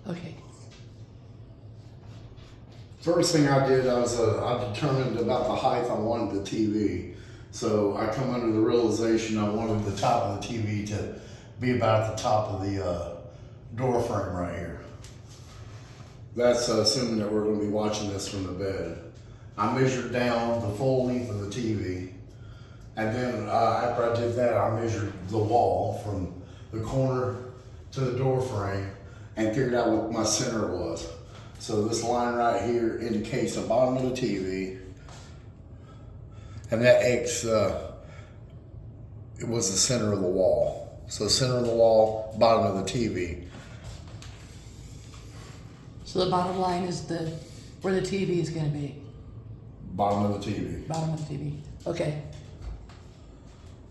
Okay. First thing I did, I determined about the height I wanted the TV. So I come under the realization I wanted the top of the TV to be about the top of the door frame right here. That's assuming that we're going to be watching this from the bed. I measured down the full length of the TV. And then after I did that, I measured the wall from the corner to the door frame and figured out what my center was. So this line right here indicates the bottom of the TV, and that X it was the center of the wall. So center of the wall, bottom of the TV. So the bottom line is where the TV is going to be. Bottom of the TV. Bottom of the TV. Okay.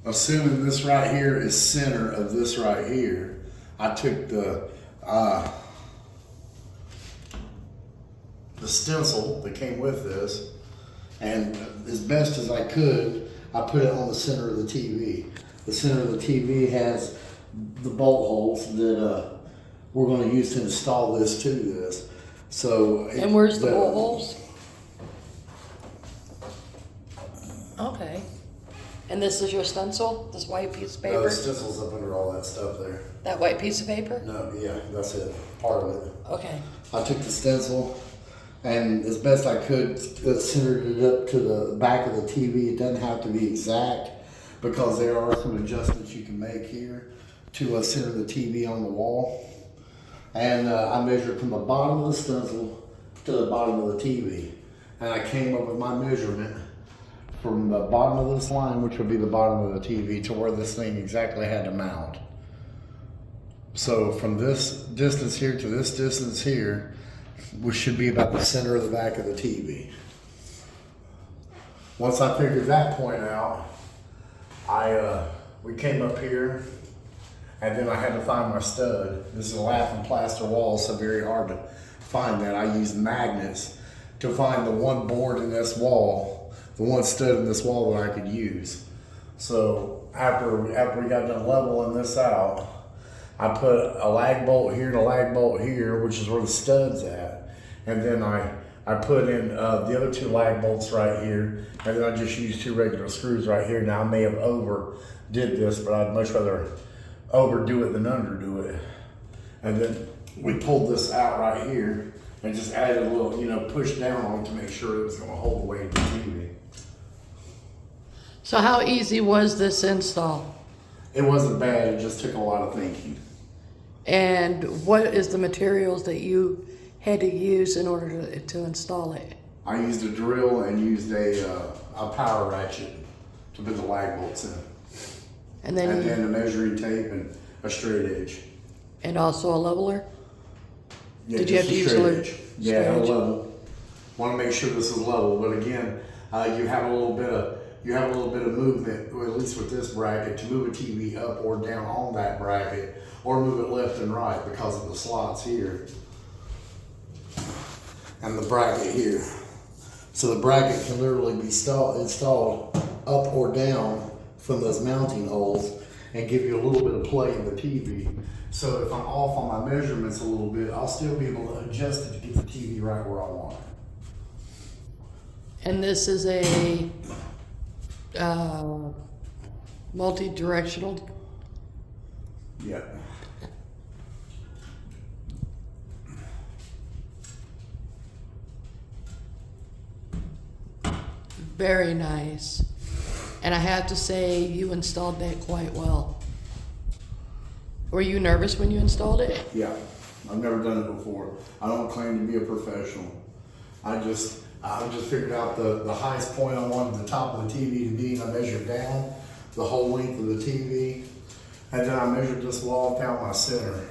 Assuming this right here is center of this right here, I took the stencil that came with this, and as best as I could, I put it on the center of the TV. The center of the TV has the bolt holes that we're going to use to install this to this. So. And where's the bolt holes? Okay. And this is your stencil? This white piece of No, paper? the stencil's up under all that stuff there. That white piece of paper? No, yeah, that's it. Part of it. Okay. I took the stencil and as best I could centered it up to the back of the TV. It doesn't have to be exact because there are some adjustments you can make here to center the TV on the wall. And I measured from the bottom of the stencil to the bottom of the TV. And I came up with my measurement from the bottom of this line, which would be the bottom of the TV, to where this thing exactly had to mount. So from this distance here to this distance here, which should be about the center of the back of the TV. Once I figured that point out, we came up here, and then I had to find my stud. This is a lath and plaster wall, so very hard to find that. I used magnets to find the one board in this wall, the one stud in this wall that I could use. So after we got done leveling this out, I put a lag bolt here and a lag bolt here, which is where the stud's at. And then I put in the other two lag bolts right here, and then I just used two regular screws right here. Now I may have overdid this, but I'd much rather overdo it than underdo it. And then we pulled this out right here and just added a little, push down on it to make sure it was going to hold the weight of the TV. So how easy was this install? It wasn't bad, it just took a lot of thinking. And what is the materials that you had to use in order to install it? I used a drill and used a power ratchet to put the lag bolts in. And then a measuring tape and a straight edge. And also a leveler? Yeah, Did you have to use a edge? Yeah, a level. Want to make sure this is level, but again, you have a little bit of movement, or at least with this bracket, to move a TV up or down on that bracket, or move it left and right because of the slots here and the bracket here. So the bracket can literally be installed up or down from those mounting holes and give you a little bit of play in the TV. So if I'm off on my measurements a little bit, I'll still be able to adjust it to get the TV right where I want it. And this is a multi-directional? Yeah. Very nice. And I have to say, you installed that quite well. Were you nervous when you installed it? Yeah, I've never done it before. I don't claim to be a professional. I just figured out the highest point I wanted the top of the TV to be, and I measured down the whole length of the TV. And then I measured this wall and found my center.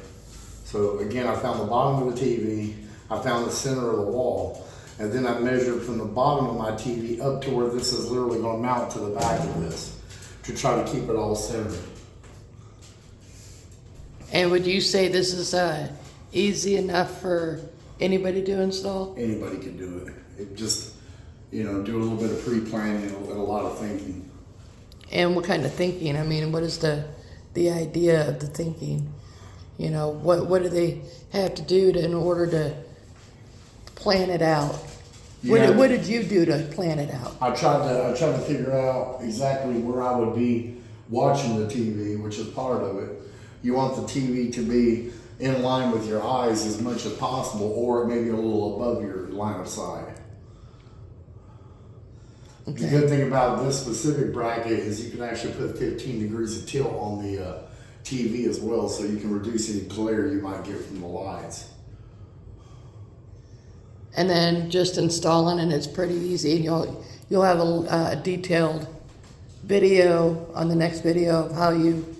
So again, I found the bottom of the TV, I found the center of the wall, and then I measured from the bottom of my TV up to where this is literally going to mount to the back of this to try to keep it all centered. And would you say this is easy enough for anybody to install? Anybody can do it. It just, do a little bit of pre-planning and a lot of thinking. And what kind of thinking? I mean, what is the idea of the thinking? You know, what do they have to do in order to plan it out? Yeah. What did you do to plan it out? I tried to figure out exactly where I would be watching the TV, which is part of it. You want the TV to be in line with your eyes as much as possible, or maybe a little above your line of sight. The good thing about this specific bracket is you can actually put 15 degrees of tilt on the TV as well, so you can reduce any glare you might get from the lights. And then just installing, and it's pretty easy. And you'll have a detailed video on the next video of how you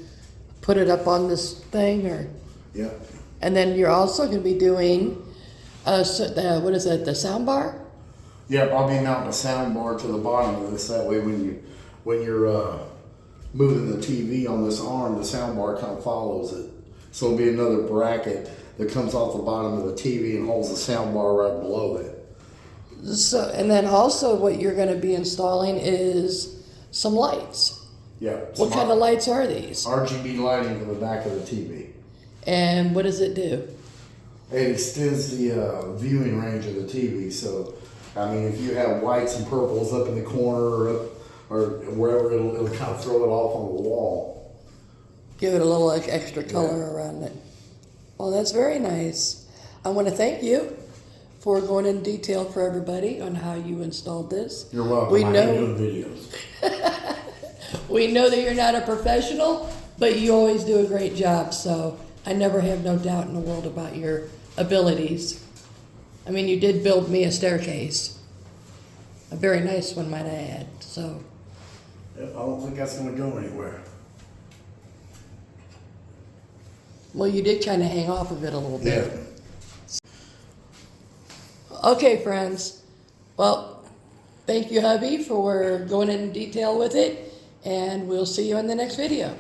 put it up on this thing, or. Yeah. And then you're also going to be doing, what is it, the sound bar? Yep, I'll be mounting a sound bar to the bottom of this. That way, when you're moving the TV on this arm, the sound bar kind of follows it. So it'll be another bracket that comes off the bottom of the TV and holds the sound bar right below it. So, and then also what you're going to be installing is some lights. Yeah. What kind of lights are these? RGB lighting for the back of the TV. And what does it do? It extends the viewing range of the TV. So, I mean, if you have whites and purples up in the corner or wherever, it'll kind of throw it off on the wall. Give it a little extra color around it. Well, that's very nice. I want to thank you for going in detail for everybody on how you installed this. You're welcome. We I know hate doing videos. we know that you're not a professional, but you always do a great job. So I never have no doubt in the world about your abilities. I mean, you did build me a staircase, a very nice one, might I add. So. I don't think that's going to go anywhere. Well, you did kind of hang off of it a little bit. Yeah. Okay, friends. Well, thank you, hubby, for going in detail with it, and we'll see you in the next video.